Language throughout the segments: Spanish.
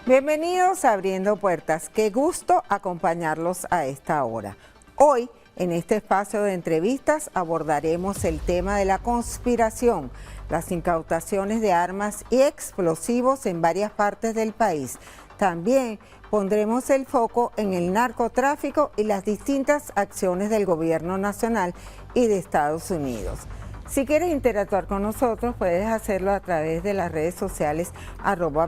Bienvenidos a Abriendo Puertas. Qué gusto acompañarlos a esta hora. Hoy, en este espacio de entrevistas, abordaremos el tema de la conspiración, las incautaciones de armas y explosivos en varias partes del país. También pondremos el foco en el narcotráfico y las distintas acciones del gobierno nacional y de Estados Unidos. Si quieres interactuar con nosotros, puedes hacerlo a través de las redes sociales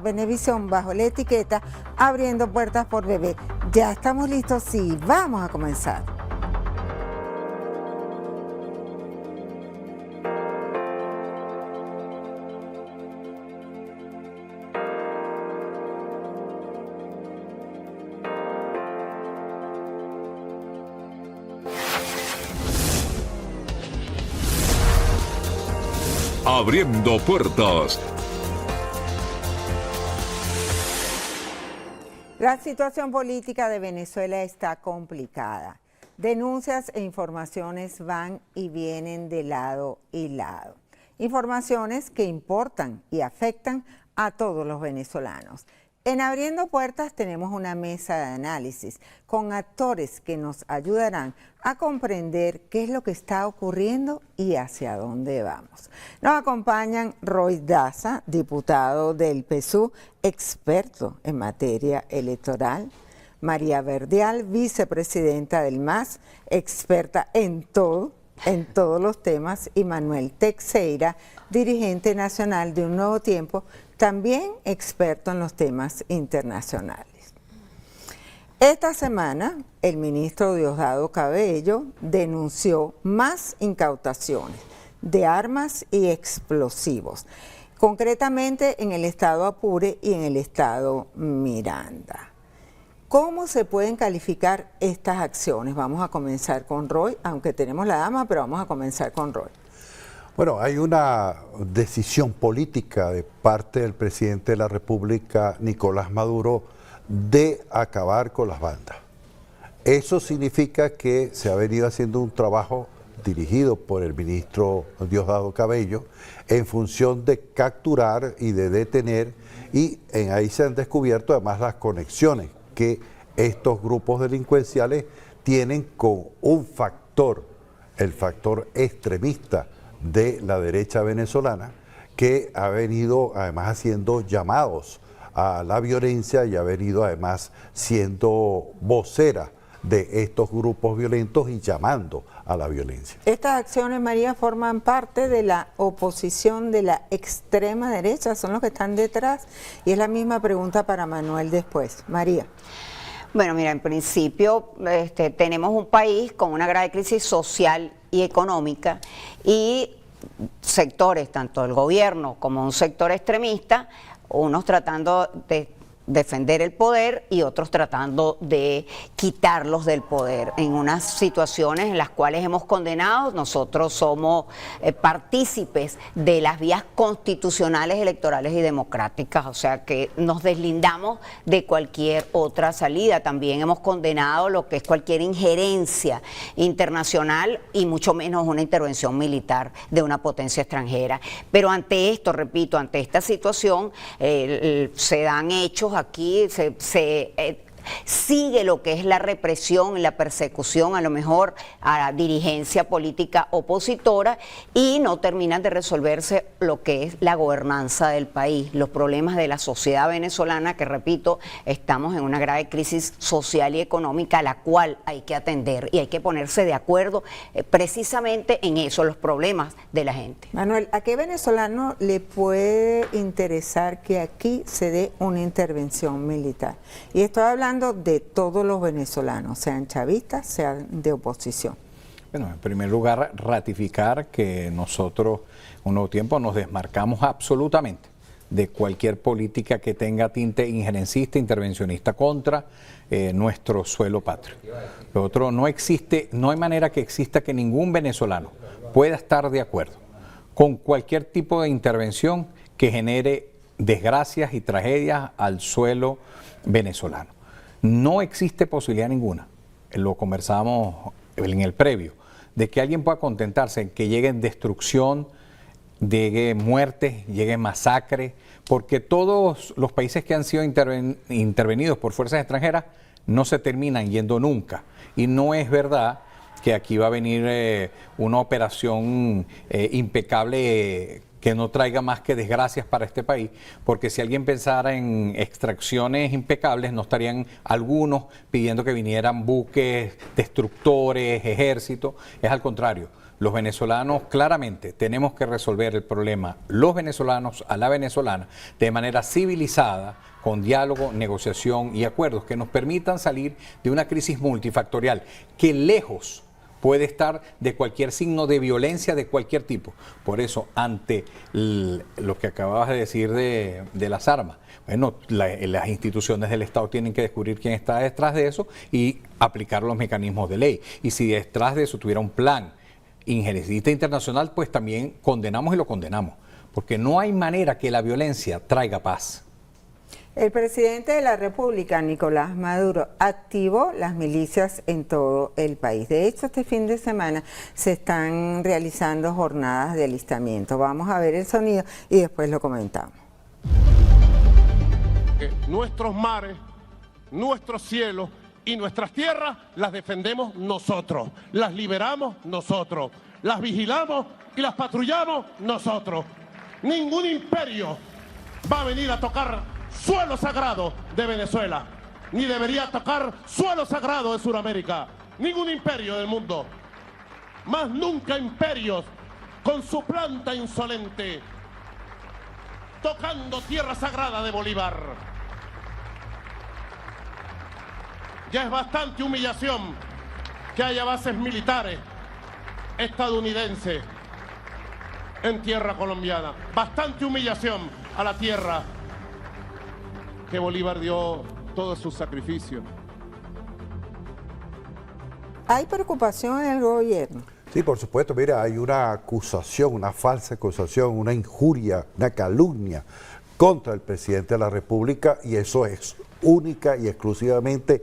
@Venevisión bajo la etiqueta Abriendo Puertas por Bebé. Ya estamos listos y vamos a comenzar. Abriendo Puertas. La situación política de Venezuela está complicada. Denuncias e informaciones van y vienen de lado y lado. Informaciones que importan y afectan a todos los venezolanos. En Abriendo Puertas tenemos una mesa de análisis con actores que nos ayudarán a comprender qué es lo que está ocurriendo y hacia dónde vamos. Nos acompañan Roy Daza, diputado del PSUV, experto en materia electoral; María Verdial, vicepresidenta del MAS, experta en todos los temas; y Manuel Teixeira, dirigente nacional de Un Nuevo Tiempo, también experto en los temas internacionales. Esta semana, el ministro Diosdado Cabello denunció más incautaciones de armas y explosivos, concretamente en el estado Apure y en el estado Miranda. ¿Cómo se pueden calificar estas acciones? Vamos a comenzar con Roy, aunque tenemos la dama, pero vamos a comenzar con Roy. Bueno, hay una decisión política de parte del presidente de la República, Nicolás Maduro, de acabar con las bandas. Eso significa que se ha venido haciendo un trabajo dirigido por el ministro Diosdado Cabello en función de capturar y de detener, y ahí se han descubierto además las conexiones que estos grupos delincuenciales tienen con un factor, el factor extremista de la derecha venezolana, que ha venido además haciendo llamados a la violencia y ha venido además siendo vocera de estos grupos violentos y llamando a la violencia. Estas acciones, María, forman parte de la oposición de la extrema derecha, son los que están detrás, y es la misma pregunta para Manuel después. María. Bueno, mira, en principio tenemos un país con una grave crisis social y económica, y sectores, tanto del gobierno como un sector extremista, unos tratando de defender el poder y otros tratando de quitarlos del poder, en unas situaciones en las cuales hemos condenado. Nosotros somos partícipes de las vías constitucionales, electorales y democráticas, o sea que nos deslindamos de cualquier otra salida. También hemos condenado lo que es cualquier injerencia internacional y mucho menos una intervención militar de una potencia extranjera. Pero ante esto, repito, ante esta situación se dan hechos aquí, sigue lo que es la represión, la persecución a lo mejor a la dirigencia política opositora, y no terminan de resolverse lo que es la gobernanza del país, los problemas de la sociedad venezolana, que repito, estamos en una grave crisis social y económica a la cual hay que atender y hay que ponerse de acuerdo precisamente en eso, los problemas de la gente. Manuel, ¿a qué venezolano le puede interesar que aquí se dé una intervención militar? Y estoy hablando de todos los venezolanos, sean chavistas, sean de oposición. Bueno, en primer lugar, ratificar que nosotros, Un Nuevo Tiempo, nos desmarcamos absolutamente de cualquier política que tenga tinte injerencista, intervencionista contra nuestro suelo patrio. Lo otro, no hay manera que exista que ningún venezolano pueda estar de acuerdo con cualquier tipo de intervención que genere desgracias y tragedias al suelo venezolano. No existe posibilidad ninguna, lo conversábamos en el previo, de que alguien pueda contentarse en que llegue destrucción, llegue muerte, llegue masacre porque todos los países que han sido intervenidos por fuerzas extranjeras no se terminan yendo nunca. Y no es verdad que aquí va a venir una operación impecable que no traiga más que desgracias para este país, porque si alguien pensara en extracciones impecables, no estarían algunos pidiendo que vinieran buques, destructores, ejércitos. Es al contrario. Los venezolanos claramente tenemos que resolver el problema, los venezolanos a la venezolana, de manera civilizada, con diálogo, negociación y acuerdos que nos permitan salir de una crisis multifactorial que lejos puede estar de cualquier signo de violencia de cualquier tipo. Por eso, ante lo que acababas de decir de las armas, bueno, las instituciones del Estado tienen que descubrir quién está detrás de eso y aplicar los mecanismos de ley. Y si detrás de eso tuviera un plan injerencista internacional, pues también condenamos y lo condenamos, porque no hay manera que la violencia traiga paz. El presidente de la República, Nicolás Maduro, activó las milicias en todo el país. De hecho, este fin de semana se están realizando jornadas de alistamiento. Vamos a ver el sonido y después lo comentamos. Nuestros mares, nuestros cielos y nuestras tierras las defendemos nosotros, las liberamos nosotros, las vigilamos y las patrullamos nosotros. Ningún imperio va a venir a tocar suelo sagrado de Venezuela, ni debería tocar suelo sagrado de Sudamérica. Ningún imperio del mundo, más nunca imperios con su planta insolente, tocando tierra sagrada de Bolívar. Ya es bastante humillación que haya bases militares estadounidenses en tierra colombiana. Bastante humillación a la tierra que Bolívar dio todo su sacrificio. ¿Hay preocupación en el gobierno? Sí, por supuesto. Mira, hay una acusación, una falsa acusación, una injuria, una calumnia contra el presidente de la República, y eso es única y exclusivamente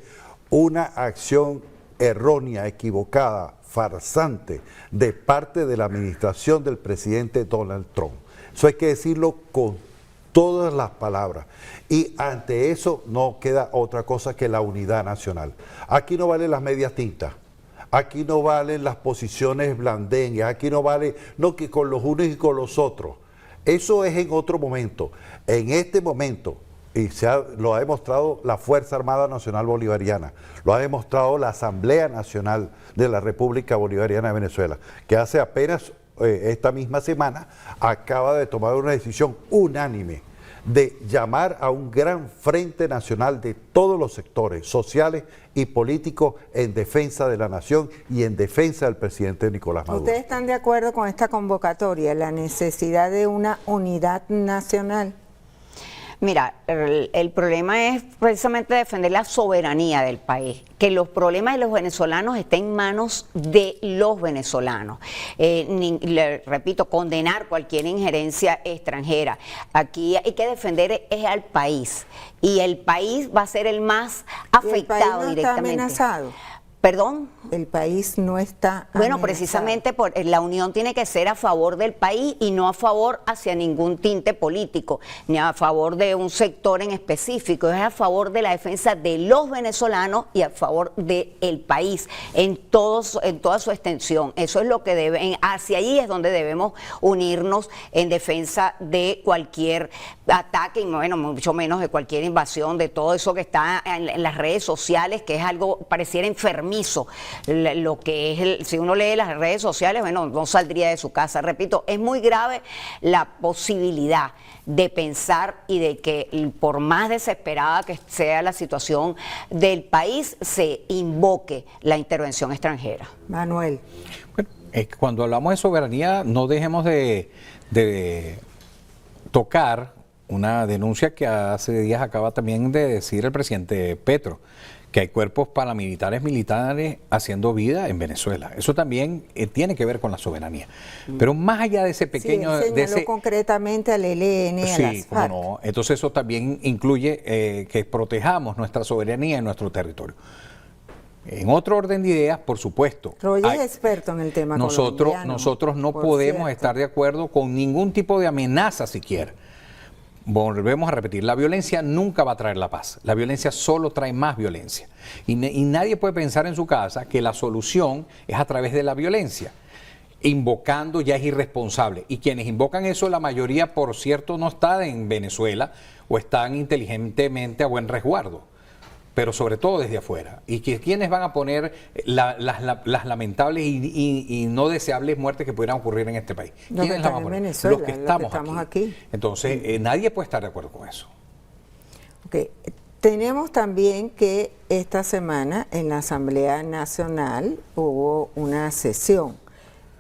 una acción errónea, equivocada, farsante de parte de la administración del presidente Donald Trump. Eso hay que decirlo con todas las palabras. Y ante eso no queda otra cosa que la unidad nacional. Aquí no valen las medias tintas. Aquí no valen las posiciones blandengues. Aquí no vale no que con los unos y con los otros. Eso es en otro momento. En este momento, y lo ha demostrado la Fuerza Armada Nacional Bolivariana, lo ha demostrado la Asamblea Nacional de la República Bolivariana de Venezuela, que hace apenas esta misma semana acaba de tomar una decisión unánime de llamar a un gran frente nacional de todos los sectores sociales y políticos en defensa de la nación y en defensa del presidente Nicolás Maduro. ¿Ustedes están de acuerdo con esta convocatoria, la necesidad de una unidad nacional? Mira, el problema es precisamente defender la soberanía del país, que los problemas de los venezolanos estén en manos de los venezolanos. Repito, condenar cualquier injerencia extranjera. Aquí hay que defender es al país, y el país va a ser el más afectado. ¿El país no directamente. Está amenazado? ¿Perdón? El país no está Bueno, amenazado. precisamente la unión tiene que ser a favor del país y no a favor hacia ningún tinte político, ni a favor de un sector en específico. Es a favor de la defensa de los venezolanos y a favor del país en toda su extensión. Eso es lo que hacia ahí es donde debemos unirnos en defensa de cualquier ataque y bueno, mucho menos de cualquier invasión, de todo eso que está en las redes sociales, que es algo pareciera enfermizo. Lo que es si uno lee las redes sociales, bueno, no saldría de su casa. Repito, es muy grave la posibilidad de pensar y de que por más desesperada que sea la situación del país, se invoque la intervención extranjera. Manuel. Bueno, cuando hablamos de soberanía, no dejemos de tocar una denuncia que hace días acaba también de decir el presidente Petro, que hay cuerpos paramilitares militares haciendo vida en Venezuela. Eso también tiene que ver con la soberanía. Pero más allá de ese pequeño... Sí, señaló concretamente al ELN, a las FARC. No. Entonces eso también incluye que protejamos nuestra soberanía en nuestro territorio. En otro orden de ideas, por supuesto. Roger es experto en el tema colombiano. Nosotros no podemos estar de acuerdo con ningún tipo de amenaza siquiera. volvemos a repetir, la violencia nunca va a traer la paz. La violencia solo trae más violencia. Y nadie puede pensar en su casa que la solución es a través de la violencia. Invocando ya es irresponsable. Y quienes invocan eso, la mayoría, por cierto, no está en Venezuela o están inteligentemente a buen resguardo, pero sobre todo desde afuera. Y quienes van a poner las lamentables y no deseables muertes que pudieran ocurrir en este país. ¿Quiénes las van a poner? Venezuela, los que estamos aquí. Entonces, nadie puede estar de acuerdo con eso. Okay. Tenemos también que esta semana en la Asamblea Nacional hubo una sesión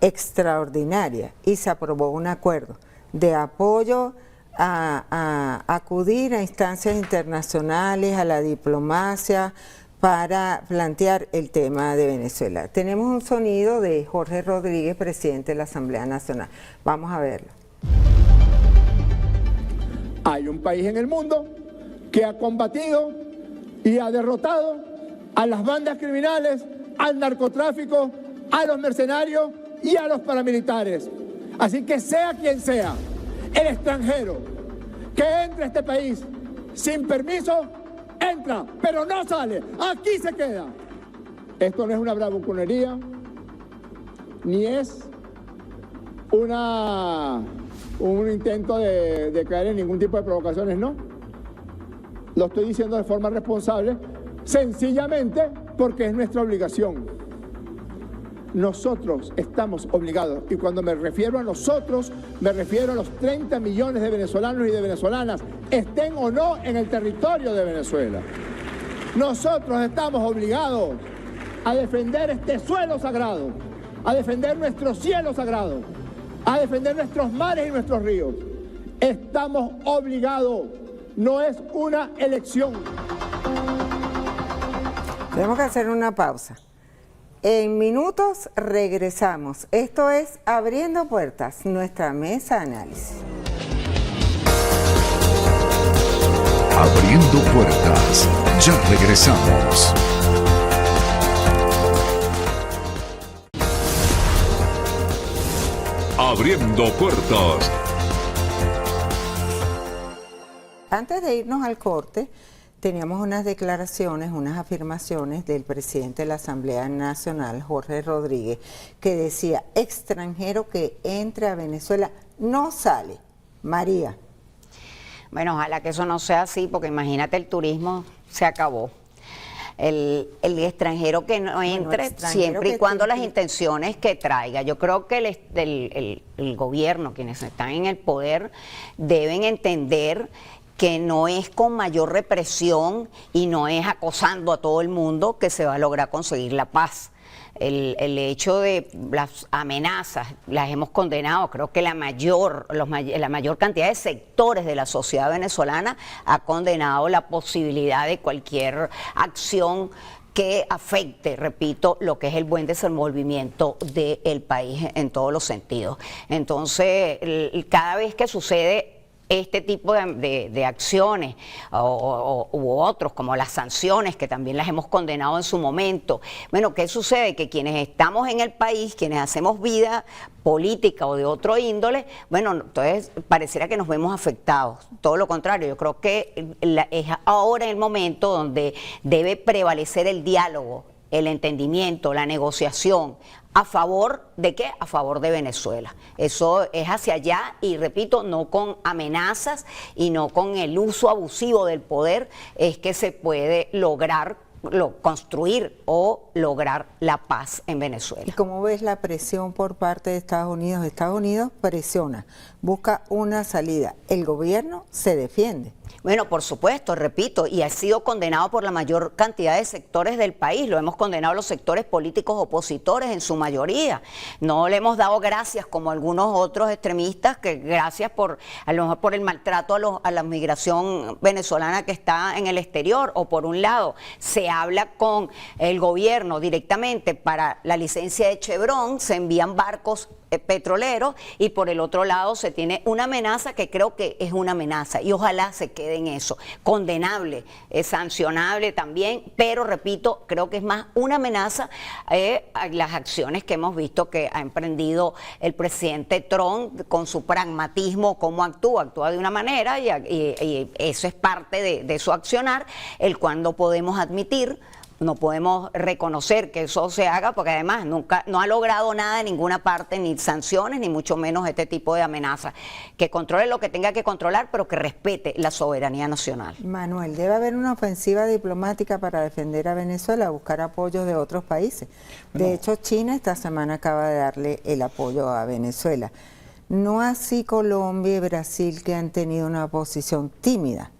extraordinaria y se aprobó un acuerdo de apoyo a acudir a instancias internacionales, a la diplomacia, para plantear el tema de Venezuela. Tenemos un sonido de Jorge Rodríguez, presidente de la Asamblea Nacional. Vamos a verlo. Hay un país en el mundo que ha combatido y ha derrotado a las bandas criminales, al narcotráfico, a los mercenarios y a los paramilitares. Así que sea quien sea el extranjero que entre a este país sin permiso, entra, pero no sale, aquí se queda. Esto no es una bravuconería, ni es un intento de caer en ningún tipo de provocaciones, no. Lo estoy diciendo de forma responsable, sencillamente porque es nuestra obligación. Nosotros estamos obligados, y cuando me refiero a nosotros, me refiero a los 30 millones de venezolanos y de venezolanas, estén o no en el territorio de Venezuela. Nosotros estamos obligados a defender este suelo sagrado, a defender nuestro cielo sagrado, a defender nuestros mares y nuestros ríos. Estamos obligados, no es una elección. Tenemos que hacer una pausa. En minutos regresamos. Esto es Abriendo Puertas, nuestra mesa de análisis. Abriendo Puertas. Ya regresamos. Abriendo Puertas. Antes de irnos al corte, teníamos unas declaraciones, unas afirmaciones del presidente de la Asamblea Nacional, Jorge Rodríguez, que decía, extranjero que entre a Venezuela no sale. María. Bueno, ojalá que eso no sea así, porque imagínate, el turismo se acabó. El extranjero que no entre, siempre y cuando las intenciones que traiga. Yo creo que el gobierno, quienes están en el poder, deben entender que no es con mayor represión y no es acosando a todo el mundo que se va a lograr conseguir la paz. El hecho de las amenazas las hemos condenado. Creo que la mayor cantidad de sectores de la sociedad venezolana ha condenado la posibilidad de cualquier acción que afecte, repito, lo que es el buen desenvolvimiento del país en todos los sentidos. Entonces, cada vez que sucede este tipo de acciones u otros, como las sanciones, que también las hemos condenado en su momento. Bueno, ¿qué sucede? Que quienes estamos en el país, quienes hacemos vida política o de otro índole, bueno, entonces pareciera que nos vemos afectados. Todo lo contrario, yo creo que es ahora el momento donde debe prevalecer el diálogo, el entendimiento, la negociación. ¿A favor de qué? A favor de Venezuela. Eso es hacia allá y, repito, no con amenazas y no con el uso abusivo del poder es que se puede lograr construir o lograr la paz en Venezuela. ¿Y cómo ves la presión por parte de Estados Unidos? Estados Unidos presiona, busca una salida. El gobierno se defiende. Bueno, por supuesto, repito, y ha sido condenado por la mayor cantidad de sectores del país. Lo hemos condenado los sectores políticos opositores en su mayoría. No le hemos dado gracias como algunos otros extremistas, que gracias a lo mejor por el maltrato a la migración venezolana que está en el exterior. O por un lado, se habla con el gobierno directamente para la licencia de Chevron, se envían barcos petroleros, y por el otro lado se tiene una amenaza que creo que es una amenaza, y ojalá se quede en eso. Condenable, sancionable también, pero repito, creo que es más una amenaza a las acciones que hemos visto que ha emprendido el presidente Trump con su pragmatismo, cómo actúa de una manera y eso es parte de su accionar, el cual no podemos admitir. No podemos reconocer que eso se haga porque además no ha logrado nada en ninguna parte, ni sanciones, ni mucho menos este tipo de amenazas. Que controle lo que tenga que controlar, pero que respete la soberanía nacional. Manuel, debe haber una ofensiva diplomática para defender a Venezuela, buscar apoyos de otros países. De hecho, China esta semana acaba de darle el apoyo a Venezuela. No así Colombia y Brasil, que han tenido una posición tímida.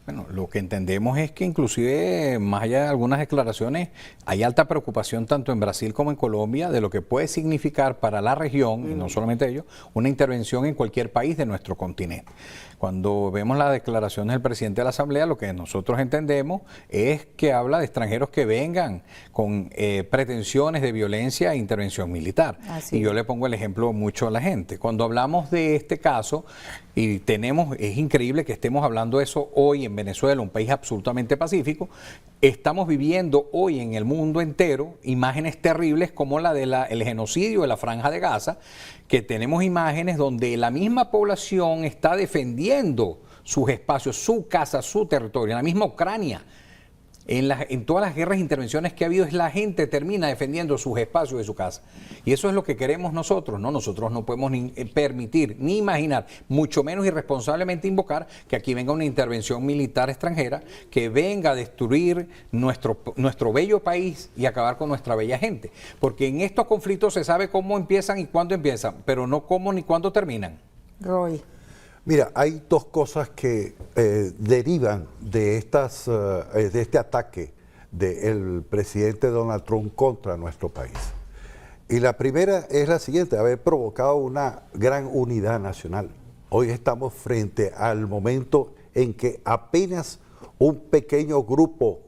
Bueno, lo que entendemos es que inclusive, más allá de algunas declaraciones, hay alta preocupación tanto en Brasil como en Colombia de lo que puede significar para la región, y no solamente ellos, una intervención en cualquier país de nuestro continente. Cuando vemos las declaraciones del presidente de la Asamblea, lo que nosotros entendemos es que habla de extranjeros que vengan con pretensiones de violencia e intervención militar. Y yo le pongo el ejemplo mucho a la gente. Cuando hablamos de este caso, y es increíble que estemos hablando de eso hoy en Venezuela, un país absolutamente pacífico, estamos viviendo hoy en el mundo entero imágenes terribles como la del genocidio de la Franja de Gaza, que tenemos imágenes donde la misma población está defendiendo sus espacios, su casa, su territorio, en la misma Ucrania. En todas las guerras e intervenciones que ha habido, es la gente termina defendiendo sus espacios de su casa. Y eso es lo que queremos nosotros, ¿no? Nosotros no podemos ni permitir, ni imaginar, mucho menos irresponsablemente invocar que aquí venga una intervención militar extranjera que venga a destruir nuestro bello país y acabar con nuestra bella gente. Porque en estos conflictos se sabe cómo empiezan y cuándo empiezan, pero no cómo ni cuándo terminan. Roy. Mira, hay dos cosas que derivan de este ataque del presidente Donald Trump contra nuestro país. Y la primera es la siguiente: haber provocado una gran unidad nacional. Hoy estamos frente al momento en que apenas un pequeño grupo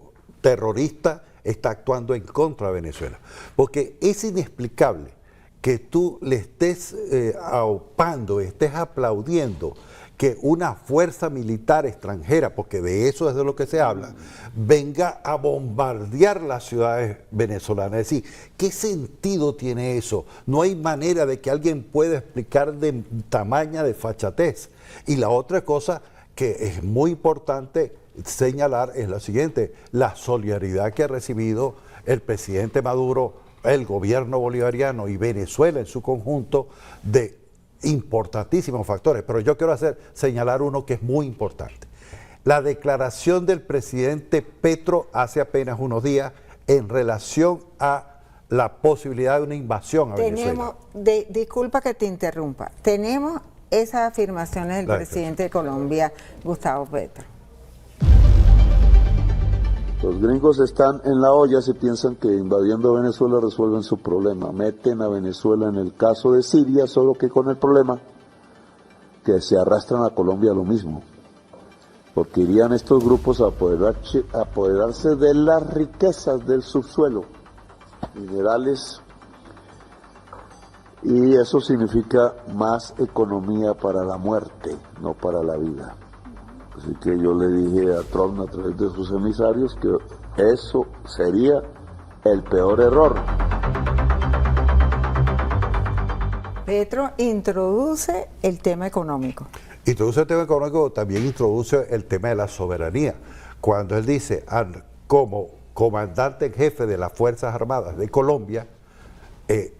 terrorista está actuando en contra de Venezuela. Porque es inexplicable que tú le estés aupando, estés aplaudiendo que una fuerza militar extranjera, porque de eso es de lo que se habla, venga a bombardear las ciudades venezolanas. Es decir, ¿qué sentido tiene eso? No hay manera de que alguien pueda explicar de tamaña desfachatez. Y la otra cosa que es muy importante señalar es la siguiente: la solidaridad que ha recibido el presidente Maduro, el gobierno bolivariano y Venezuela en su conjunto, de importantísimos factores. Pero yo quiero señalar uno que es muy importante: la declaración del presidente Petro hace apenas unos días en relación a la posibilidad de una invasión a Venezuela. Disculpa que te interrumpa, tenemos esas afirmaciones del presidente de Colombia, Gustavo Petro. Los gringos están en la olla si piensan que invadiendo Venezuela resuelven su problema. Meten a Venezuela en el caso de Siria, solo que con el problema que se arrastran a Colombia lo mismo. Porque irían estos grupos a apoderarse de las riquezas del subsuelo, minerales, y eso significa más economía para la muerte, no para la vida. Así que yo le dije a Trump a través de sus emisarios que eso sería el peor error. Petro introduce el tema económico. Introduce el tema económico, también introduce el tema de la soberanía. Cuando él dice, como comandante en jefe de las Fuerzas Armadas de Colombia,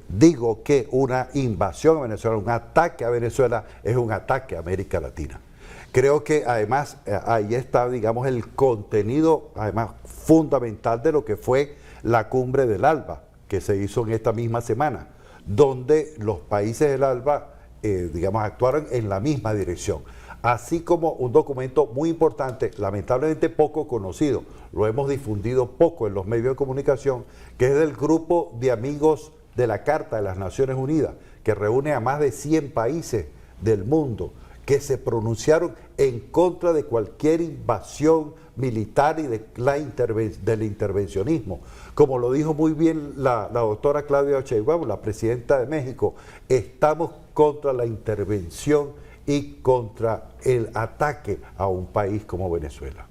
digo que una invasión a Venezuela, un ataque a Venezuela, es un ataque a América Latina. Creo que además ahí está, digamos, el contenido además fundamental de lo que fue la cumbre del ALBA, que se hizo en esta misma semana, donde los países del ALBA, digamos, actuaron en la misma dirección. Así como un documento muy importante, lamentablemente poco conocido, lo hemos difundido poco en los medios de comunicación, que es del Grupo de Amigos de la Carta de las Naciones Unidas, que reúne a más de 100 países del mundo, que se pronunciaron en contra de cualquier invasión militar y del intervencionismo. Como lo dijo muy bien la doctora Claudia Sheinbaum, la presidenta de México, estamos contra la intervención y contra el ataque a un país como Venezuela.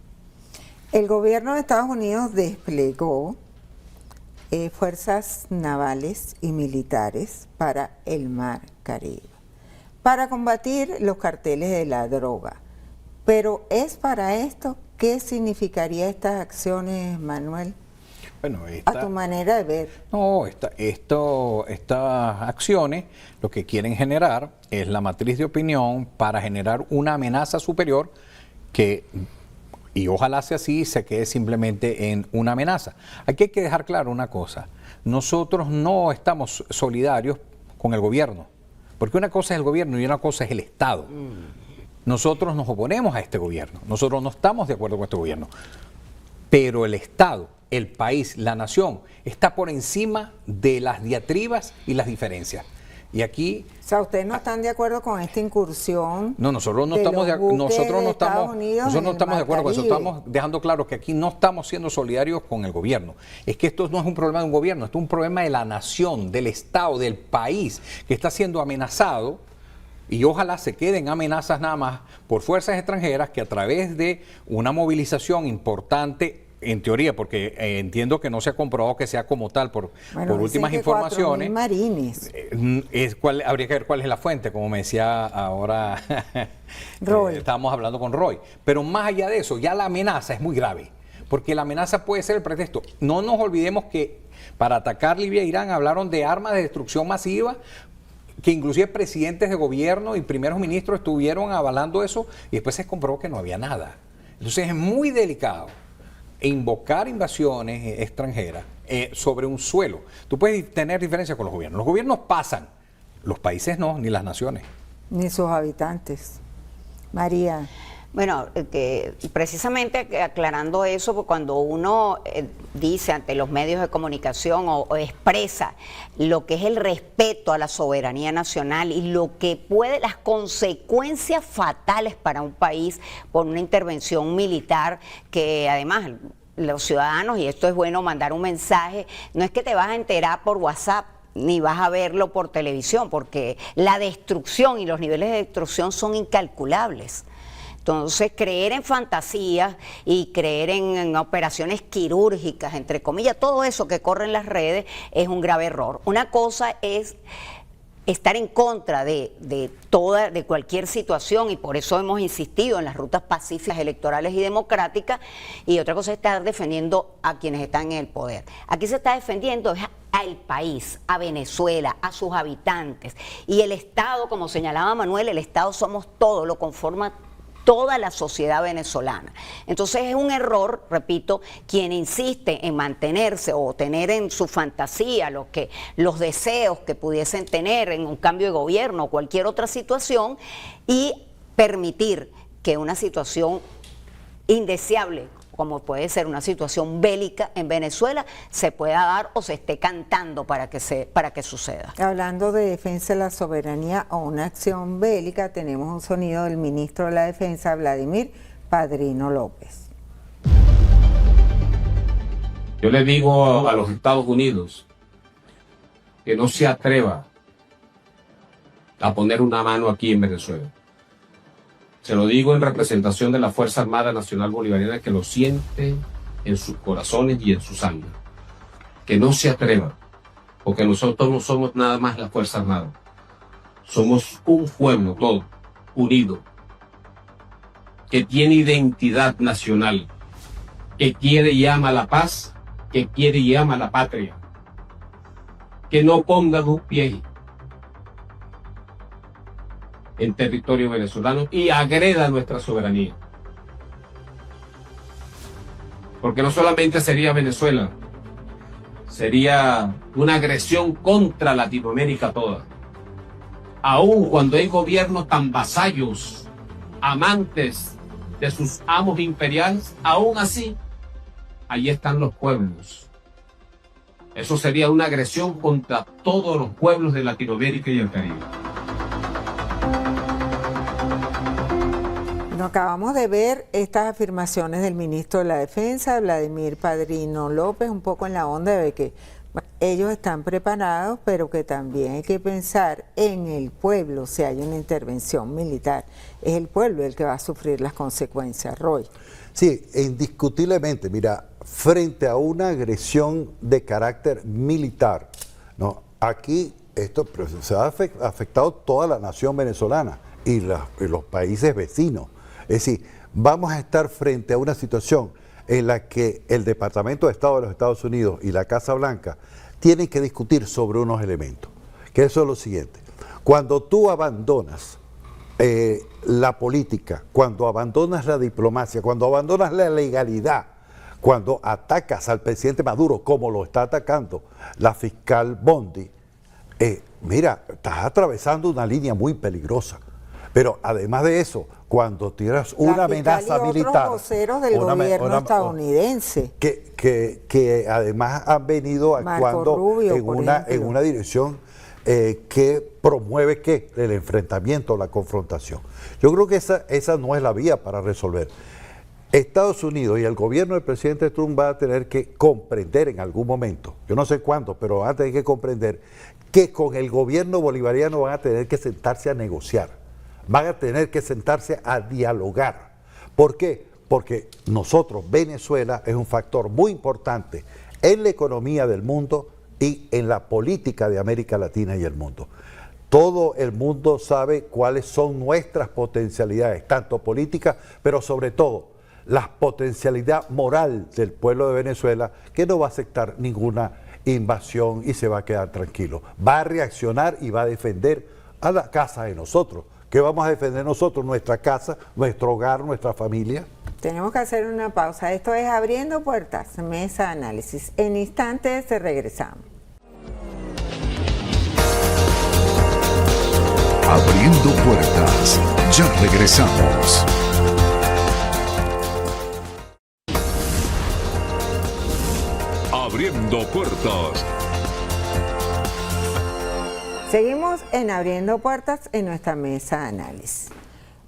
El gobierno de Estados Unidos desplegó fuerzas navales y militares para el Mar Caribe, para combatir los carteles de la droga. Pero ¿es para esto? ¿Qué significaría estas acciones, Manuel? Bueno, a tu manera de ver. No, estas acciones lo que quieren generar es la matriz de opinión para generar una amenaza superior que, y ojalá sea así, se quede simplemente en una amenaza. Aquí hay que dejar claro una cosa, nosotros no estamos solidarios con el gobierno, porque una cosa es el gobierno y una cosa es el Estado. Nosotros nos oponemos a este gobierno, nosotros no estamos de acuerdo con este gobierno, pero el Estado, el país, la nación, está por encima de las diatribas y las diferencias. Y aquí... O sea, ¿ustedes no están de acuerdo con esta incursión? No, nosotros no estamos de acuerdo con eso, estamos dejando claro que aquí no estamos siendo solidarios con el gobierno. Es que esto no es un problema de un gobierno, esto es un problema de la nación, del Estado, del país, que está siendo amenazado. Y ojalá se queden amenazas nada más por fuerzas extranjeras que a través de una movilización importante, en teoría, porque entiendo que no se ha comprobado que sea como tal por últimas informaciones. 4.000 marines. Habría que ver cuál es la fuente, como me decía ahora Roy. Estábamos hablando con Roy. Pero más allá de eso, ya la amenaza es muy grave, porque la amenaza puede ser el pretexto. No nos olvidemos que para atacar Libia e Irán hablaron de armas de destrucción masiva, que inclusive presidentes de gobierno y primeros ministros estuvieron avalando eso y después se comprobó que no había nada. Entonces es muy delicado invocar invasiones extranjeras sobre un suelo. Tú puedes tener diferencias con los gobiernos. Los gobiernos pasan, los países no, ni las naciones. Ni sus habitantes. María. Bueno, que precisamente aclarando eso, porque cuando uno dice ante los medios de comunicación o expresa lo que es el respeto a la soberanía nacional y lo que puede, las consecuencias fatales para un país por una intervención militar, que además los ciudadanos, y esto es bueno mandar un mensaje, no es que te vas a enterar por WhatsApp, ni vas a verlo por televisión, porque la destrucción y los niveles de destrucción son incalculables. Entonces, creer en fantasías y creer en operaciones quirúrgicas, entre comillas, todo eso que corre en las redes es un grave error. Una cosa es estar en contra de cualquier situación, y por eso hemos insistido en las rutas pacíficas, electorales y democráticas, y otra cosa es estar defendiendo a quienes están en el poder. Aquí se está defendiendo al país, a Venezuela, a sus habitantes, y el Estado, como señalaba Manuel, el Estado somos todos, lo conforma toda la sociedad venezolana. Entonces es un error, repito, quien insiste en mantenerse o tener en su fantasía los deseos que pudiesen tener en un cambio de gobierno o cualquier otra situación, y permitir que una situación indeseable, como puede ser una situación bélica en Venezuela, se pueda dar o se esté cantando para que suceda. Hablando de defensa de la soberanía o una acción bélica, tenemos un sonido del ministro de la Defensa, Vladimir Padrino López. Yo le digo a los Estados Unidos que no se atreva a poner una mano aquí en Venezuela. Se lo digo en representación de la Fuerza Armada Nacional Bolivariana, que lo siente en sus corazones y en su sangre. Que no se atreva, porque nosotros no somos nada más la Fuerza Armada. Somos un pueblo todo, unido, que tiene identidad nacional, que quiere y ama la paz, que quiere y ama la patria. Que no ponga un pie en territorio venezolano y agreda nuestra soberanía. Porque no solamente sería Venezuela, sería una agresión contra Latinoamérica toda. Aún cuando hay gobiernos tan vasallos, amantes de sus amos imperiales, aún así, ahí están los pueblos. Eso sería una agresión contra todos los pueblos de Latinoamérica y el Caribe. Acabamos de ver estas afirmaciones del ministro de la Defensa, Vladimir Padrino López, un poco en la onda de que ellos están preparados, pero que también hay que pensar en el pueblo si hay una intervención militar. Es el pueblo el que va a sufrir las consecuencias, Roy. Sí, indiscutiblemente, mira, frente a una agresión de carácter militar, ¿no? Aquí esto se ha afectado toda la nación venezolana y los países vecinos. Es decir, vamos a estar frente a una situación en la que el Departamento de Estado de los Estados Unidos y la Casa Blanca tienen que discutir sobre unos elementos, que eso es lo siguiente. Cuando tú abandonas la política, cuando abandonas la diplomacia, cuando abandonas la legalidad, cuando atacas al presidente Maduro como lo está atacando la fiscal Bondi, mira, estás atravesando una línea muy peligrosa. Pero además de eso, cuando tienes una amenaza militar, otros voceros del gobierno estadounidense, que además han venido actuando Rubio, en una dirección que promueve el enfrentamiento, la confrontación. Yo creo que esa no es la vía para resolver. Estados Unidos y el gobierno del presidente Trump va a tener que comprender en algún momento, yo no sé cuándo, pero van a tener que comprender que con el gobierno bolivariano van a tener que sentarse a negociar, van a tener que sentarse a dialogar. ¿Por qué? Porque nosotros, Venezuela, es un factor muy importante en la economía del mundo y en la política de América Latina y el mundo. Todo el mundo sabe cuáles son nuestras potencialidades, tanto políticas, pero sobre todo la potencialidad moral del pueblo de Venezuela, que no va a aceptar ninguna invasión y se va a quedar tranquilo. Va a reaccionar y va a defender a la casa de nosotros. ¿Qué vamos a defender nosotros? Nuestra casa, nuestro hogar, nuestra familia. Tenemos que hacer una pausa. Esto es Abriendo Puertas, Mesa de Análisis. En instantes regresamos. Abriendo Puertas, ya regresamos. Abriendo Puertas. Seguimos en Abriendo Puertas en nuestra mesa de análisis.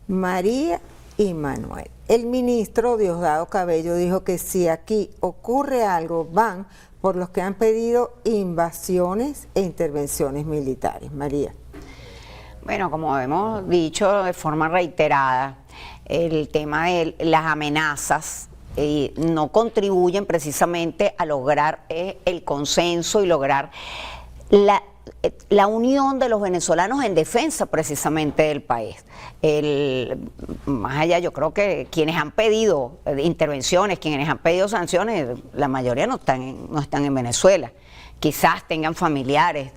María y Manuel. El ministro Diosdado Cabello dijo que si aquí ocurre algo, van por los que han pedido invasiones e intervenciones militares. María. Bueno, como hemos dicho de forma reiterada, el tema de las amenazas no contribuyen precisamente a lograr el consenso y lograr la unión de los venezolanos en defensa precisamente del país. Más allá, yo creo que quienes han pedido intervenciones, quienes han pedido sanciones, la mayoría no están en Venezuela. Quizás tengan familiares,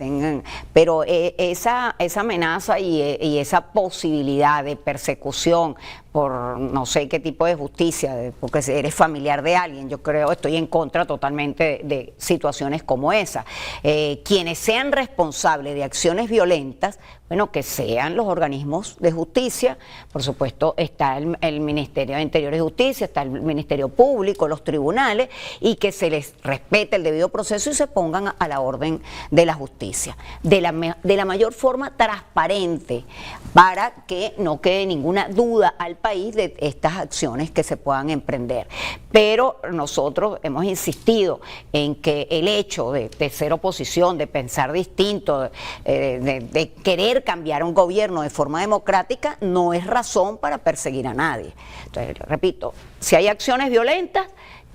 pero esa amenaza y esa posibilidad de persecución por no sé qué tipo de justicia, porque eres familiar de alguien, yo estoy en contra totalmente de situaciones como esa. Quienes sean responsables de acciones violentas, bueno, que sean los organismos de justicia, por supuesto está el Ministerio de Interior y Justicia, está el Ministerio Público, los tribunales, y que se les respete el debido proceso y se pongan a la orden de la justicia, de la mayor forma transparente, para que no quede ninguna duda al país de estas acciones que se puedan emprender. Pero nosotros hemos insistido en que el hecho de ser oposición, de pensar distinto, de querer cambiar un gobierno de forma democrática, no es razón para perseguir a nadie. Entonces, repito, si hay acciones violentas,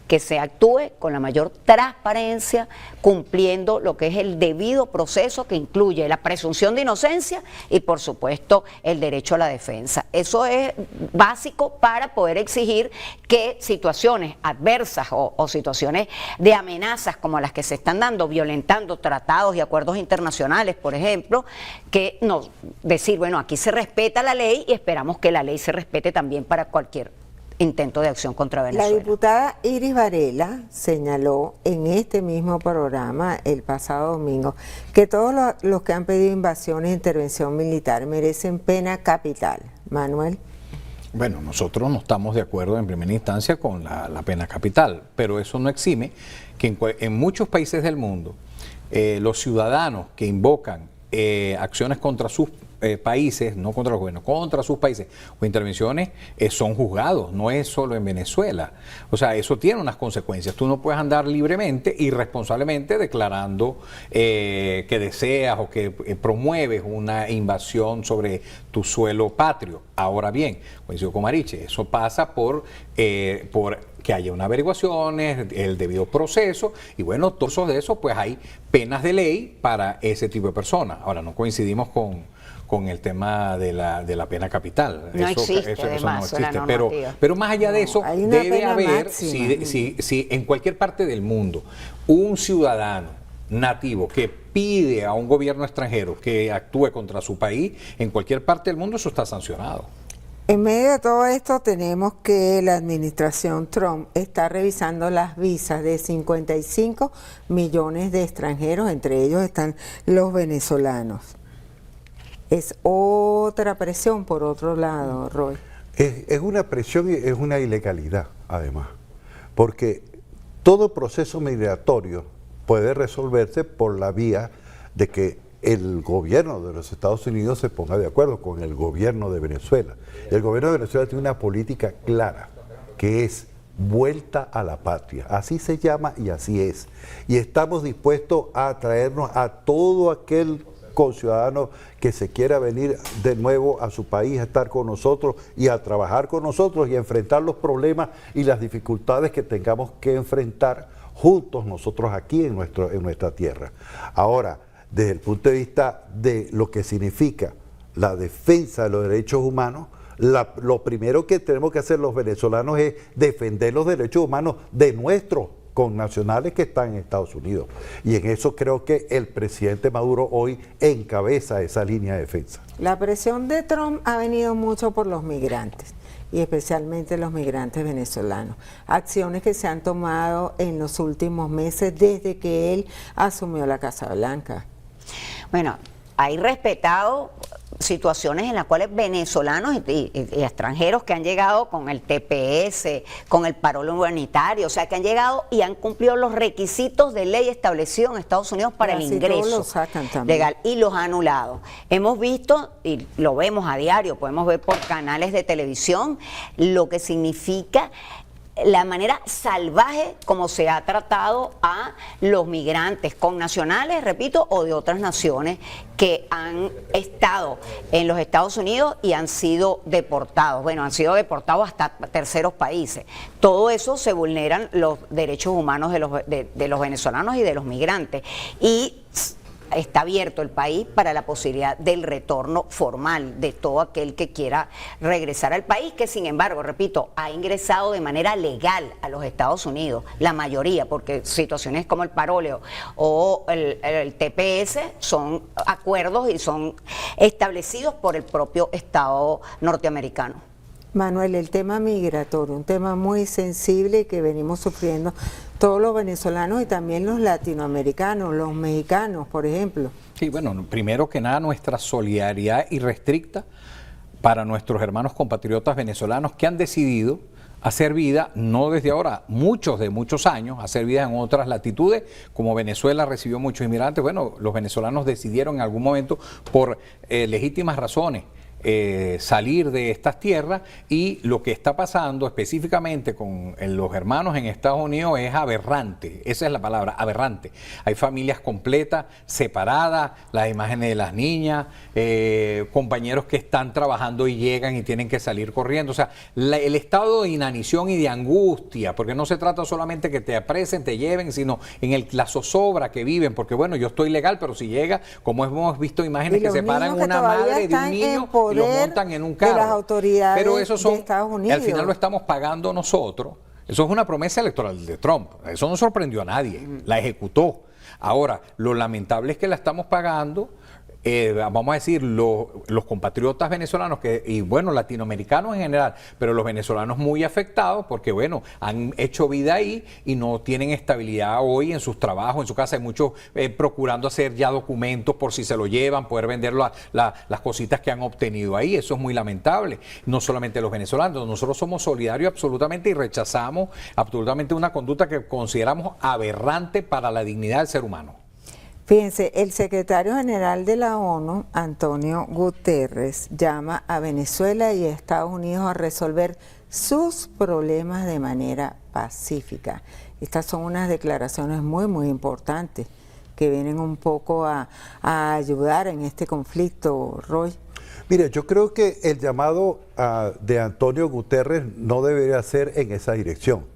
que se actúe con la mayor transparencia, cumpliendo lo que es el debido proceso que incluye la presunción de inocencia y, por supuesto, el derecho a la defensa. Eso es básico para poder exigir que situaciones adversas o situaciones de amenazas como las que se están dando, violentando tratados y acuerdos internacionales, por ejemplo, que nos decir, bueno, aquí se respeta la ley y esperamos que la ley se respete también para cualquier intento de acción contra Venezuela. La diputada Iris Varela señaló en este mismo programa el pasado domingo que todos los que han pedido invasiones e intervención militar merecen pena capital. Manuel. Bueno, nosotros no estamos de acuerdo en primera instancia con la pena capital, pero eso no exime que en muchos países del mundo los ciudadanos que invocan acciones contra sus países, no contra los gobiernos, contra sus países o intervenciones, son juzgados, no es solo en Venezuela. O sea, eso tiene unas consecuencias. Tú no puedes andar libremente, irresponsablemente, declarando que deseas o que promueves una invasión sobre tu suelo patrio. Ahora bien, coincido con Mariche, eso pasa por que haya unas averiguaciones, el debido proceso, y bueno, todos de eso, pues hay penas de ley para ese tipo de personas. Ahora, no coincidimos con el tema de la pena capital. No eso, existe, eso no además, existe. la normativa. Pero más allá de eso, hay una debe pena haber, máxima. si en cualquier parte del mundo, un ciudadano nativo que pide a un gobierno extranjero que actúe contra su país, en cualquier parte del mundo eso está sancionado. En medio de todo esto tenemos que la administración Trump está revisando las visas de 55 millones de extranjeros, entre ellos están los venezolanos. Es otra presión por otro lado, Roy. Es una presión y es una ilegalidad, además, porque todo proceso migratorio puede resolverse por la vía de que el gobierno de los Estados Unidos se ponga de acuerdo con el gobierno de Venezuela. El gobierno de Venezuela tiene una política clara, que es vuelta a la patria. Así se llama y así es. Y estamos dispuestos a traernos a todo aquel conciudadano que se quiera venir de nuevo a su país, a estar con nosotros y a trabajar con nosotros y a enfrentar los problemas y las dificultades que tengamos que enfrentar juntos nosotros aquí en nuestra tierra. Ahora, desde el punto de vista de lo que significa la defensa de los derechos humanos, lo primero que tenemos que hacer los venezolanos es defender los derechos humanos de nuestros connacionales que están en Estados Unidos. Y en eso creo que el presidente Maduro hoy encabeza esa línea de defensa. La presión de Trump ha venido mucho por los migrantes, y especialmente los migrantes venezolanos. Acciones que se han tomado en los últimos meses desde que él asumió la Casa Blanca. Bueno, hay respetado situaciones en las cuales venezolanos y extranjeros que han llegado con el TPS, con el parol humanitario, o sea, que han llegado y han cumplido los requisitos de ley establecidos en Estados Unidos para el ingreso legal y los ha anulado. Hemos visto, y lo vemos a diario, podemos ver por canales de televisión, lo que significa la manera salvaje como se ha tratado a los migrantes connacionales, repito, o de otras naciones que han estado en los Estados Unidos y han sido deportados. Bueno, han sido deportados hasta terceros países. Todo eso se vulneran los derechos humanos de los venezolanos y de los migrantes. Y está abierto el país para la posibilidad del retorno formal de todo aquel que quiera regresar al país, que sin embargo, repito, ha ingresado de manera legal a los Estados Unidos, la mayoría, porque situaciones como el paróleo o el TPS son acuerdos y son establecidos por el propio Estado norteamericano. Manuel, el tema migratorio, un tema muy sensible que venimos sufriendo todos los venezolanos y también los latinoamericanos, los mexicanos, por ejemplo. Sí, bueno, primero que nada nuestra solidaridad irrestricta para nuestros hermanos compatriotas venezolanos que han decidido hacer vida, no desde ahora, muchos años, hacer vida en otras latitudes. Como Venezuela recibió muchos inmigrantes, bueno, los venezolanos decidieron en algún momento por legítimas razones salir de estas tierras, y lo que está pasando específicamente con los hermanos en Estados Unidos es aberrante, esa es la palabra, aberrante. Hay familias completas, separadas, las imágenes de las niñas, compañeros que están trabajando y llegan y tienen que salir corriendo, o sea, el estado de inanición y de angustia, porque no se trata solamente que te apresen, te lleven, sino en la zozobra que viven, porque bueno, yo estoy legal, pero si llega, como hemos visto imágenes que separan una madre de un niño, lo montan en un carro. De las autoridades pero eso son, de Estados Unidos. al final lo estamos pagando nosotros. Eso es una promesa electoral de Trump. Eso no sorprendió a nadie. La ejecutó. Ahora, lo lamentable es que la estamos pagando, vamos a decir, los compatriotas venezolanos y bueno, latinoamericanos en general, pero los venezolanos muy afectados porque bueno, han hecho vida ahí y no tienen estabilidad hoy en sus trabajos, en su casa. Hay muchos procurando hacer ya documentos por si se lo llevan, poder vender las cositas que han obtenido ahí. Eso es muy lamentable. No solamente los venezolanos, nosotros somos solidarios absolutamente y rechazamos absolutamente una conducta que consideramos aberrante para la dignidad del ser humano. Fíjense, el secretario general de la ONU, Antonio Guterres, llama a Venezuela y a Estados Unidos a resolver sus problemas de manera pacífica. Estas son unas declaraciones muy importantes que vienen un poco a ayudar en este conflicto, Roy. Mire, yo creo que el llamado de Antonio Guterres no debería ser en esa dirección.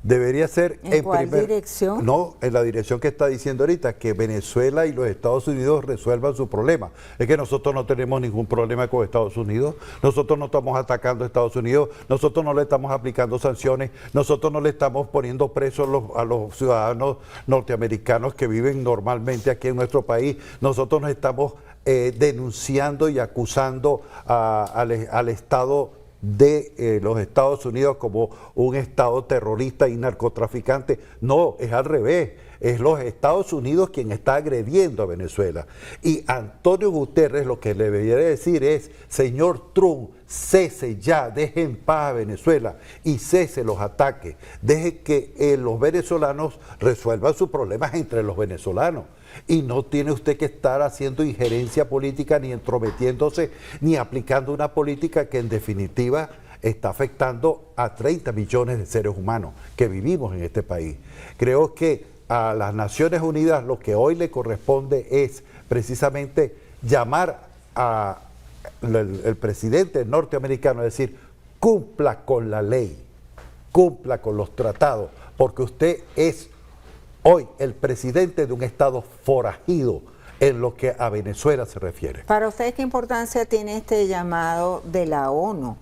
Debería ser ¿En cuál dirección? No, en la dirección que está diciendo ahorita, que Venezuela y los Estados Unidos resuelvan su problema. Es que nosotros no tenemos ningún problema con Estados Unidos, nosotros no estamos atacando a Estados Unidos, nosotros no le estamos aplicando sanciones, nosotros no le estamos poniendo presos a los ciudadanos norteamericanos que viven normalmente aquí en nuestro país, nosotros nos estamos denunciando y acusando al Estado de los Estados Unidos como un Estado terrorista y narcotraficante. No, es al revés. Es los Estados Unidos quien está agrediendo a Venezuela. Y Antonio Guterres lo que le debería decir es, señor Trump, cese ya, deje en paz a Venezuela y cese los ataques. Deje que los venezolanos resuelvan sus problemas entre los venezolanos. Y no tiene usted que estar haciendo injerencia política, ni entrometiéndose, ni aplicando una política que en definitiva está afectando a 30 millones de seres humanos que vivimos en este país. Creo que a las Naciones Unidas lo que hoy le corresponde es precisamente llamar al presidente norteamericano a decir, cumpla con la ley, cumpla con los tratados, porque usted es hoy el presidente de un Estado forajido en lo que a Venezuela se refiere. Para ustedes, ¿qué importancia tiene este llamado de la ONU,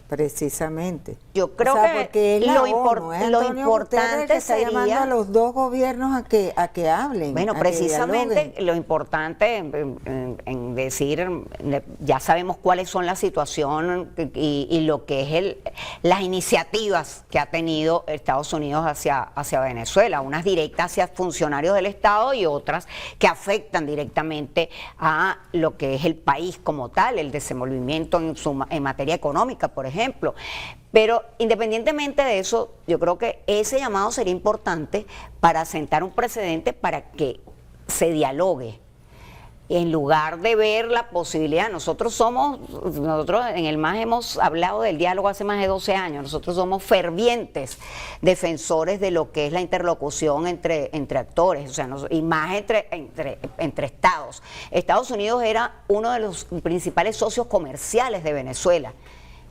precisamente? Yo creo que lo importante que está llamando a los dos gobiernos a que hablen. Bueno, precisamente lo importante en decir, ya sabemos cuáles son la situación y lo que es las iniciativas que ha tenido Estados Unidos hacia Venezuela, unas directas hacia funcionarios del Estado y otras que afectan directamente a lo que es el país como tal, el desenvolvimiento en materia económica, por ejemplo. Pero independientemente de eso, yo creo que ese llamado sería importante para sentar un precedente para que se dialogue. En lugar de ver la posibilidad, nosotros en el MAS hemos hablado del diálogo hace más de 12 años, nosotros somos fervientes defensores de lo que es la interlocución entre actores, o sea, y más entre estados. Estados Unidos era uno de los principales socios comerciales de Venezuela.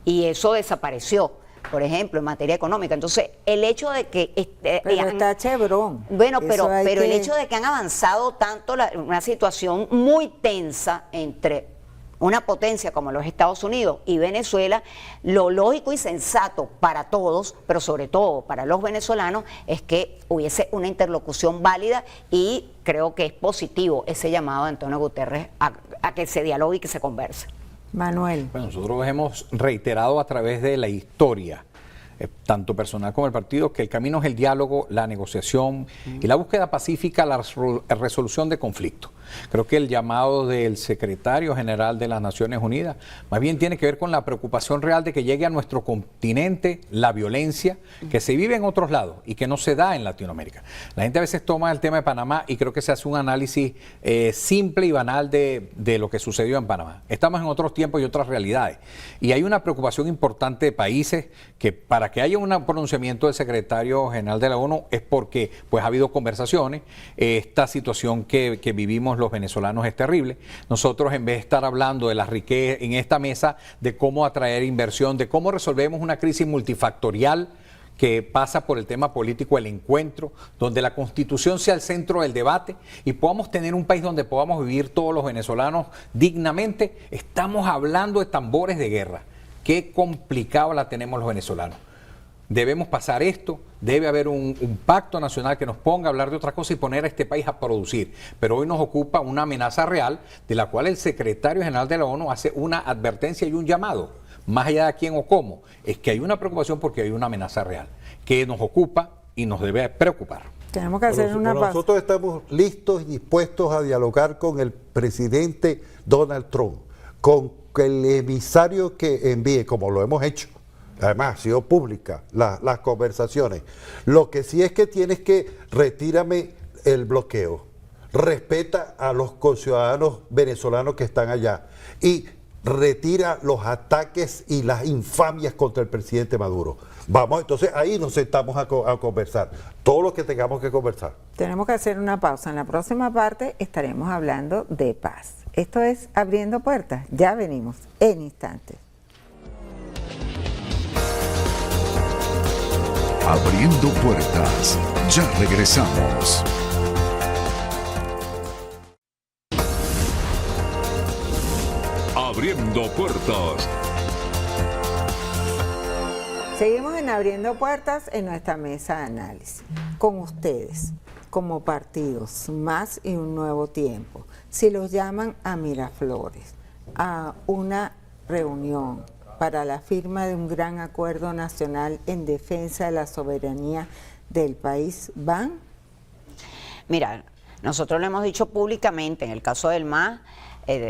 Y eso desapareció, por ejemplo, en materia económica. Entonces, el hecho de que... pero está Chevron. Bueno, pero el hecho de que han avanzado tanto una situación muy tensa entre una potencia como los Estados Unidos y Venezuela, lo lógico y sensato para todos, pero sobre todo para los venezolanos, es que hubiese una interlocución válida y creo que es positivo ese llamado de Antonio Guterres a que se dialogue y que se converse. Manuel. Bueno, nosotros hemos reiterado a través de la historia, tanto personal como el partido, que el camino es el diálogo, la negociación y la búsqueda pacífica, la resolución de conflictos. Creo que el llamado del secretario general de las Naciones Unidas más bien tiene que ver con la preocupación real de que llegue a nuestro continente la violencia que se vive en otros lados y que no se da en Latinoamérica. La gente a veces toma el tema de Panamá y creo que se hace un análisis simple y banal de lo que sucedió en Panamá. Estamos en otros tiempos y otras realidades. Y hay una preocupación importante de países que para que haya un pronunciamiento del secretario general de la ONU es porque pues, ha habido conversaciones. Esta situación que vivimos los venezolanos es terrible. Nosotros, en vez de estar hablando de la riqueza en esta mesa, de cómo atraer inversión, de cómo resolvemos una crisis multifactorial que pasa por el tema político, el encuentro, donde la Constitución sea el centro del debate y podamos tener un país donde podamos vivir todos los venezolanos dignamente, estamos hablando de tambores de guerra. Qué complicado la tenemos los venezolanos. Debemos pasar esto, debe haber un pacto nacional que nos ponga a hablar de otra cosa y poner a este país a producir. Pero hoy nos ocupa una amenaza real de la cual el secretario general de la ONU hace una advertencia y un llamado, más allá de quién o cómo, es que hay una preocupación porque hay una amenaza real que nos ocupa y nos debe preocupar. Tenemos que hacer una pausa. Nosotros estamos listos y dispuestos a dialogar con el presidente Donald Trump, con el emisario que envíe, como lo hemos hecho. Además, ha sido pública las conversaciones. Lo que sí es que tienes que retírame el bloqueo, respeta a los conciudadanos venezolanos que están allá y retira los ataques y las infamias contra el presidente Maduro. Vamos, entonces ahí nos sentamos a conversar, todo lo que tengamos que conversar. Tenemos que hacer una pausa. En la próxima parte estaremos hablando de paz. Esto es Abriendo Puertas. Ya venimos en instantes. Abriendo Puertas. Ya regresamos. Abriendo Puertas. Seguimos en Abriendo Puertas en nuestra mesa de análisis. Con ustedes, como partidos, Más y un Nuevo Tiempo, si los llaman a Miraflores, a una reunión para la firma de un gran acuerdo nacional en defensa de la soberanía del país, ¿van? Mira, nosotros lo hemos dicho públicamente, en el caso del MAS,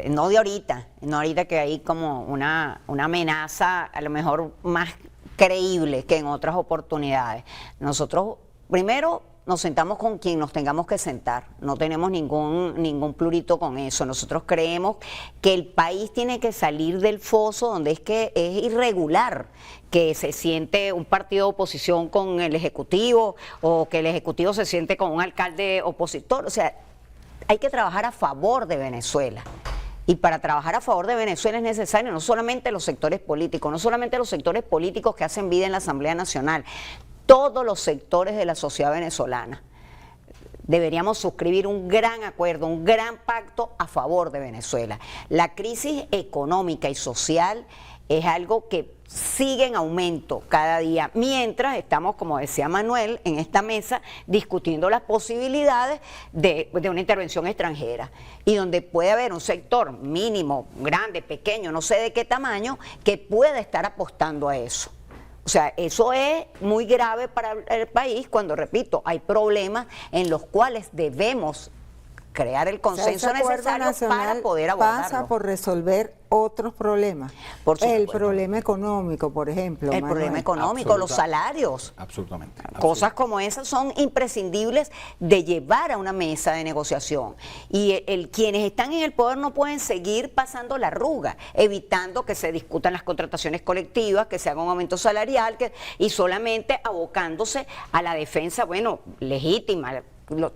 no de ahorita, no ahorita que hay como una amenaza a lo mejor más creíble que en otras oportunidades. Nosotros primero nos sentamos con quien nos tengamos que sentar, no tenemos ningún plurito con eso. Nosotros creemos que el país tiene que salir del foso donde es que es irregular que se siente un partido de oposición con el Ejecutivo o que el Ejecutivo se siente con un alcalde opositor. O sea, hay que trabajar a favor de Venezuela. Y para trabajar a favor de Venezuela es necesario no solamente los sectores políticos, no solamente los sectores políticos que hacen vida en la Asamblea Nacional, todos los sectores de la sociedad venezolana. Deberíamos suscribir un gran acuerdo, un gran pacto a favor de Venezuela. La crisis económica y social es algo que sigue en aumento cada día, mientras estamos, como decía Manuel, en esta mesa discutiendo las posibilidades de una intervención extranjera y donde puede haber un sector mínimo, grande, pequeño, no sé de qué tamaño, que pueda estar apostando a eso. O sea, eso es muy grave para el país cuando, repito, hay problemas en los cuales debemos crear el consenso necesario para poder abordarlo. Pasa por resolver otros problemas. El problema económico, por ejemplo. El problema económico, los salarios. Absolutamente. Cosas como esas son imprescindibles de llevar a una mesa de negociación. Y quienes están en el poder no pueden seguir pasando la arruga, evitando que se discutan las contrataciones colectivas, que se haga un aumento salarial y solamente abocándose a la defensa, bueno, legítima,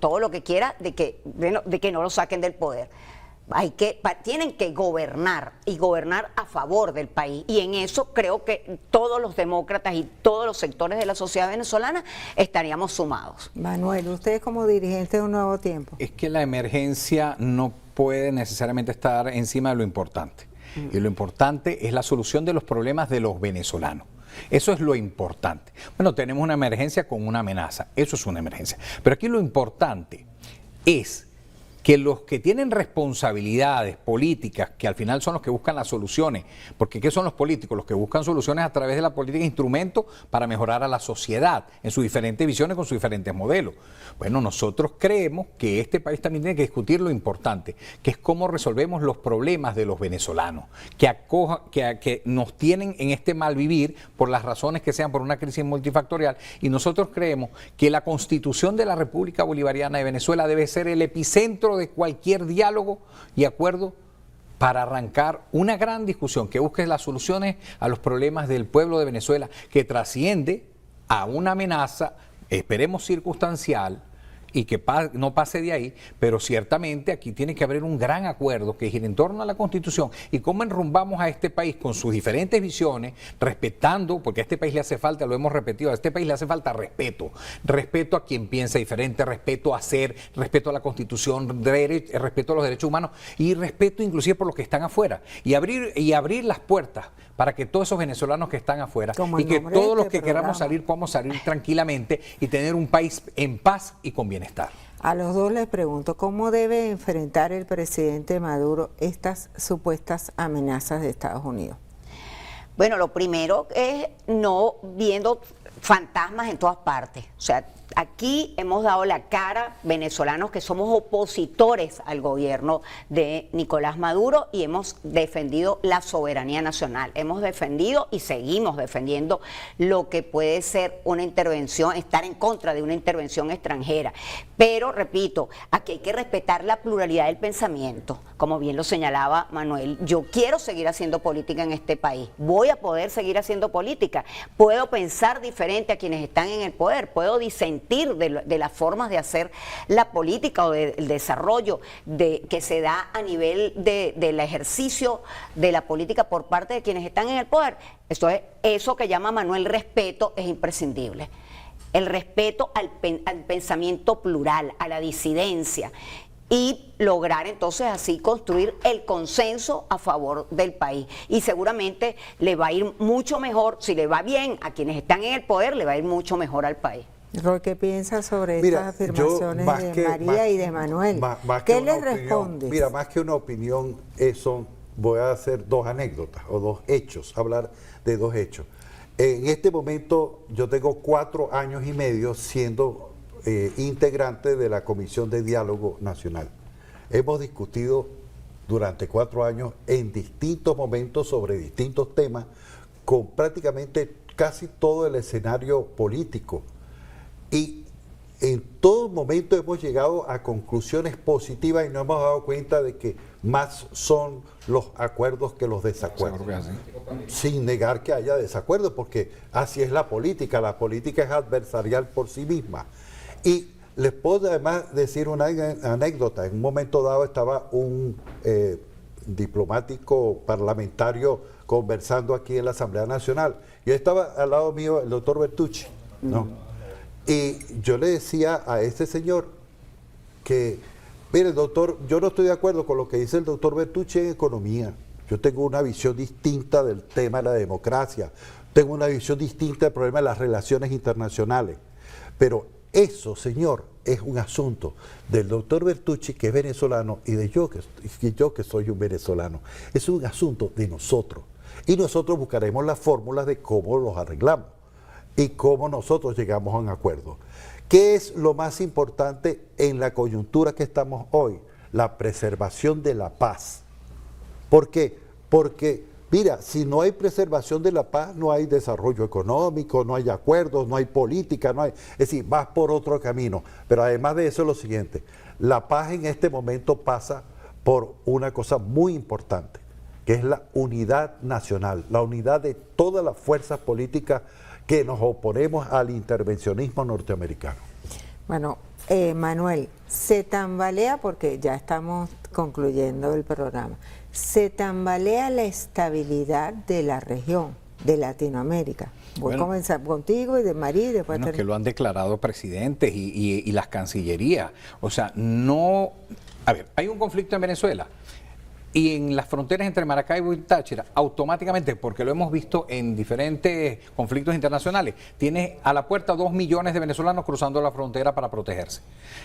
todo lo que quiera de que no lo saquen del poder. Tienen que gobernar y gobernar a favor del país, y en eso creo que todos los demócratas y todos los sectores de la sociedad venezolana estaríamos sumados. Manuel, usted como dirigente de Un Nuevo Tiempo. Es que la emergencia no puede necesariamente estar encima de lo importante, y lo importante es la solución de los problemas de los venezolanos. Eso es lo importante. Bueno, tenemos una emergencia con una amenaza, eso es una emergencia. Pero aquí lo importante es que los que tienen responsabilidades políticas, que al final son los que buscan las soluciones, porque ¿qué son los políticos? Los que buscan soluciones a través de la política, instrumentos para mejorar a la sociedad en sus diferentes visiones, con sus diferentes modelos. Bueno, nosotros creemos que este país también tiene que discutir lo importante, que es cómo resolvemos los problemas de los venezolanos, que nos tienen en este mal vivir por las razones que sean, por una crisis multifactorial, y nosotros creemos que la Constitución de la República Bolivariana de Venezuela debe ser el epicentro de cualquier diálogo y acuerdo para arrancar una gran discusión que busque las soluciones a los problemas del pueblo de Venezuela, que trasciende a una amenaza, esperemos circunstancial, y que no pase de ahí, pero ciertamente aquí tiene que haber un gran acuerdo que gire en torno a la Constitución y cómo enrumbamos a este país con sus diferentes visiones, respetando, porque a este país le hace falta, lo hemos repetido, a este país le hace falta respeto a quien piensa diferente, respeto a respeto a la Constitución, respeto a los derechos humanos y respeto inclusive por los que están afuera, y abrir las puertas para que todos esos venezolanos que están afuera y que todos los que queramos salir podamos salir tranquilamente y tener un país en paz y con bienestar. A los dos les pregunto, ¿cómo debe enfrentar el presidente Maduro estas supuestas amenazas de Estados Unidos? Bueno, lo primero es no viendo fantasmas en todas partes. O sea, Aquí hemos dado la cara, venezolanos que somos opositores al gobierno de Nicolás Maduro, y hemos defendido la soberanía nacional. Hemos defendido y seguimos defendiendo lo que puede ser una intervención, estar en contra de una intervención extranjera. Pero, repito, aquí hay que respetar la pluralidad del pensamiento. Como bien lo señalaba Manuel, yo quiero seguir haciendo política en este país. Voy a poder seguir haciendo política. Puedo pensar diferente a quienes están en el poder. Puedo disentir de las formas de hacer la política o del desarrollo que se da a nivel del ejercicio de la política por parte de quienes están en el poder. Eso que llama Manuel respeto es imprescindible. El respeto al pensamiento plural, a la disidencia, y lograr entonces así construir el consenso a favor del país. Y seguramente le va a ir mucho mejor, si le va bien a quienes están en el poder, le va a ir mucho mejor al país. Roy, ¿qué piensas sobre estas afirmaciones de María y de Manuel? ¿Qué les respondes? Mira, más que una opinión, voy a hacer dos anécdotas o dos hechos, hablar de dos hechos. En este momento yo tengo 4 años y medio siendo integrante de la Comisión de Diálogo Nacional. Hemos discutido durante 4 años en distintos momentos sobre distintos temas, con prácticamente casi todo el escenario político. Y en todo momento hemos llegado a conclusiones positivas y nos hemos dado cuenta de que más son los acuerdos que los desacuerdos. Sin negar que haya desacuerdos, porque así es la política es adversarial por sí misma. Y les puedo además decir una anécdota. En un momento dado estaba un diplomático parlamentario conversando aquí en la Asamblea Nacional. Yo estaba al lado mío el doctor Bertucci, ¿no? Y yo le decía a este señor que, mire, doctor, yo no estoy de acuerdo con lo que dice el doctor Bertucci en economía. Yo tengo una visión distinta del tema de la democracia, tengo una visión distinta del problema de las relaciones internacionales. Pero eso, señor, es un asunto del doctor Bertucci, que es venezolano, y de yo que soy un venezolano. Es un asunto de nosotros. Y nosotros buscaremos las fórmulas de cómo los arreglamos y cómo nosotros llegamos a un acuerdo. ¿Qué es lo más importante en la coyuntura que estamos hoy? La preservación de la paz. ¿Por qué? Porque, mira, si no hay preservación de la paz, no hay desarrollo económico, no hay acuerdos, no hay política, es decir, vas por otro camino. Pero además de eso, lo siguiente, la paz en este momento pasa por una cosa muy importante, que es la unidad nacional, la unidad de todas las fuerzas políticas que nos oponemos al intervencionismo norteamericano. Bueno, Manuel, se tambalea, porque ya estamos concluyendo el programa, se tambalea la estabilidad de la región, de Latinoamérica. Voy a comenzar contigo y de María y después... Bueno, que lo han declarado presidentes y las cancillerías. O sea, no... A ver, hay un conflicto en Venezuela. Y en las fronteras entre Maracaibo y Táchira, automáticamente, porque lo hemos visto en diferentes conflictos internacionales, tiene a la puerta 2 millones de venezolanos cruzando la frontera para protegerse.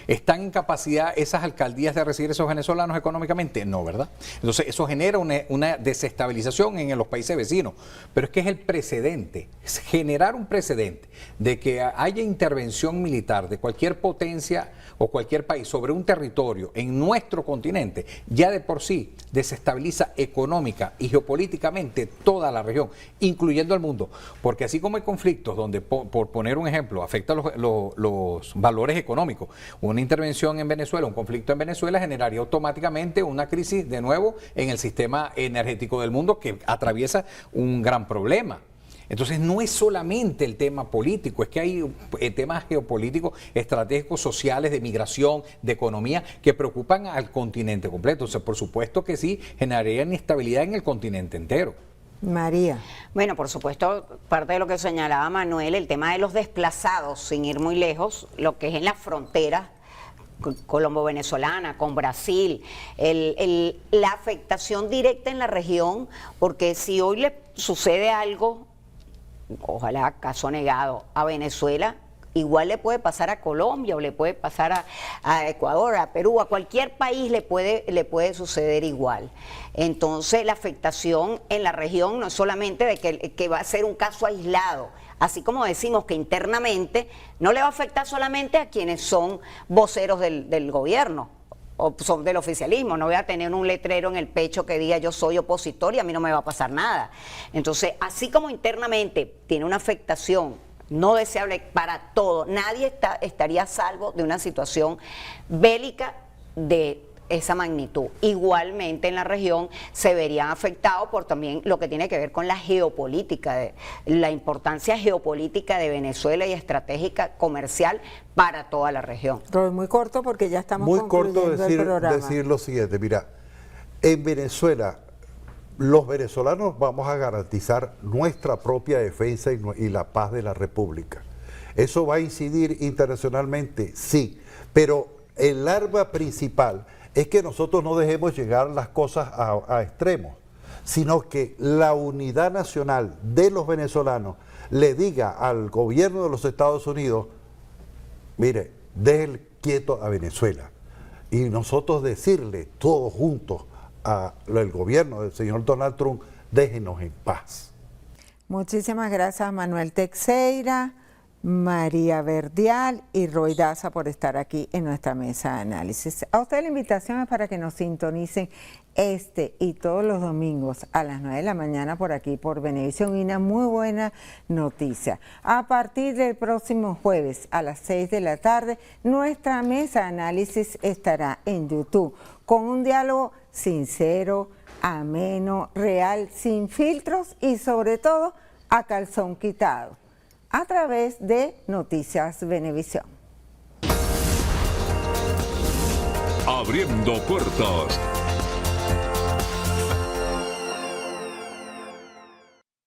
¿Están en capacidad esas alcaldías de recibir esos venezolanos económicamente? No, ¿verdad? Entonces eso genera una desestabilización en los países vecinos. Pero es que es el precedente, es generar un precedente de que haya intervención militar de cualquier potencia o cualquier país sobre un territorio en nuestro continente, ya de por sí desestabiliza económica y geopolíticamente toda la región, incluyendo el mundo. Porque así como hay conflictos donde, por poner un ejemplo, afecta los valores económicos, una intervención en Venezuela, un conflicto en Venezuela generaría automáticamente una crisis de nuevo en el sistema energético del mundo, que atraviesa un gran problema. Entonces no es solamente el tema político, es que hay temas geopolíticos, estratégicos, sociales, de migración, de economía, que preocupan al continente completo. O sea, por supuesto que sí, generaría inestabilidad en el continente entero. María. Bueno, por supuesto, parte de lo que señalaba Manuel, el tema de los desplazados, sin ir muy lejos, lo que es en las fronteras colombo-venezolana, con Brasil, la afectación directa en la región, porque si hoy le sucede algo, ojalá caso negado, a Venezuela, igual le puede pasar a Colombia o le puede pasar a Ecuador, a Perú, a cualquier país le puede suceder igual. Entonces la afectación en la región no es solamente de que va a ser un caso aislado, así como decimos que internamente no le va a afectar solamente a quienes son voceros del gobierno o son del oficialismo. No voy a tener un letrero en el pecho que diga yo soy opositor y a mí no me va a pasar nada. Entonces, así como internamente tiene una afectación no deseable para todo, nadie estaría a salvo de una situación bélica de esa magnitud. Igualmente en la región se verían afectados por también lo que tiene que ver con la geopolítica, la importancia geopolítica de Venezuela y estratégica comercial para toda la región. Roy, muy corto porque ya estamos muy concluyendo corto el programa. decir lo siguiente, mira, en Venezuela los venezolanos vamos a garantizar nuestra propia defensa y la paz de la República. ¿Eso va a incidir internacionalmente? Sí, pero el arma principal es que nosotros no dejemos llegar las cosas a extremos, sino que la unidad nacional de los venezolanos le diga al gobierno de los Estados Unidos, mire, déjenle quieto a Venezuela. Y nosotros decirle todos juntos al gobierno del señor Donald Trump, déjenos en paz. Muchísimas gracias Manuel Teixeira, María Verdial y Roy Daza por estar aquí en nuestra mesa de análisis. A ustedes la invitación es para que nos sintonicen este y todos los domingos a las 9 de la mañana por aquí por Venevisión, y una muy buena noticia. A partir del próximo jueves a las 6 de la tarde, nuestra mesa de análisis estará en YouTube con un diálogo sincero, ameno, real, sin filtros y sobre todo a calzón quitado, a través de Noticias Venevisión. Abriendo puertas.